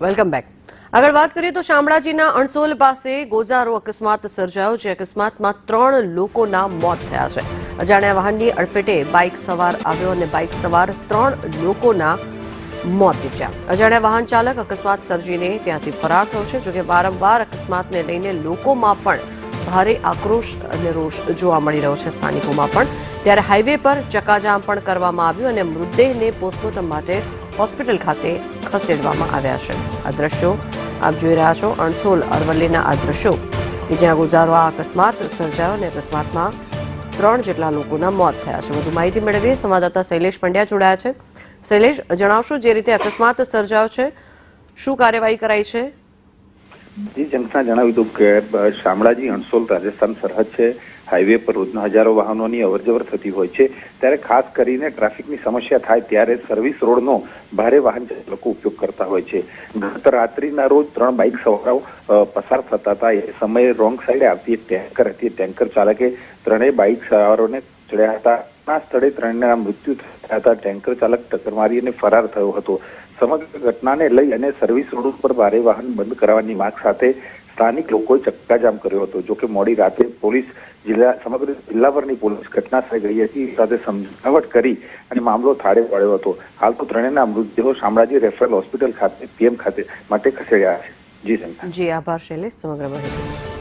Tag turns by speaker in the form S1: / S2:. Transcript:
S1: Welcome back. આગળ વાત કરીએ તો શામળાજીના અણસોલ પાસે ગોઝારો અકસ્માત સર્જાયો, જે અકસ્માતમાં 3 લોકોના મોત થયા છે। અજાણ્યા વાહનની અડફેટે બાઇક સવાર આવ્યો અને બાઇક સવાર 3 લોકોના મોત નીપજ્યા। અજાણ્યા વાહન ચાલક અકસ્માત સર્જીને ત્યાંથી ફરાર થયો છે। જોકે વારંવાર અકસ્માતને લઈને લોકોમાં પણ ભારે આક્રોશ અને રોષ જોવા મળી રહ્યો છે સ્થાનિકોમાં પણ। ત્યારે હાઈવે પર ચક્કાજામ પણ કરવામાં આવ્યું અને મૃતદેહને પોસ્ટમોર્ટમ માટે હોસ્પિટલ ખાતે ખસેડવામાં આવ્યા છે। આ દ્રશ્યો આપ જોઈ રહ્યા છો, અણસોલ અરવલ્લીના આ દ્રશ્યો કે જ્યાં ગુજારો આ અકસ્માત સર્જાયો અને અકસ્માતમાં 3 જેટલા લોકોના મોત થયા છે। વધુ માહિતી મેળવીએ સંવાદદાતા શૈલેષ પંડ્યા જોડાયા છે। શૈલેષ, જણાવશો જે રીતે અકસ્માત સર્જાયો છે, શું કાર્યવાહી કરાઈ છે?
S2: જી, જનતા જણાવ્યું હતું કે શામળાજી અણસોલ રાજસ્થાન સરહદ છે। હાઈવે પર રોજના હજારો વાહનોની અવરજવર થતી હોય છે, ત્યારે ખાસ કરીને ટ્રાફિકની સમસ્યા થાય ત્યારે સર્વિસ રોડનો ભારે વાહન ચાલકો ઉપયોગ કરતા હોય છે। ગત રાત્રિના રોજ 3 બાઇક સવારો પસાર થતા હતા। એ સમયે રોંગ સાઈડે આવતી એક ટેન્કર હતી। ટેન્કર ચાલકે 3 બાઇક સવારોને ચડ્યા હતા। આ સ્થળે 3ના મૃત્યુ થયા હતા। ટેન્કર ચાલક ટક્કર મારી અને ફરાર થયો હતો। સમગ્ર ઘટનાને લઈ અને સર્વિસ રોડ ઉપર ભારે વાહન બંધ કરાવવાની માંગ સાથે સ્થાનિક લોકોએ ચક્કાજામ કર્યો હતો। જોકે મોડી રાતે પોલીસ સમગ્ર જિલ્લાભરની પોલીસ ઘટનાસ્થળે ગઈ હતી, સાથે સમજાવટ કરી અને મામલો થાળે પાડ્યો હતો। હાલ તો 3ના મૃતદેહો શામળાજી રેફરલ હોસ્પિટલ ખાતે પીએમ ખાતે માટે ખસેડ્યા છે। જી,
S1: જી આભાર શૈલેષ સમગ્ર માહિતી।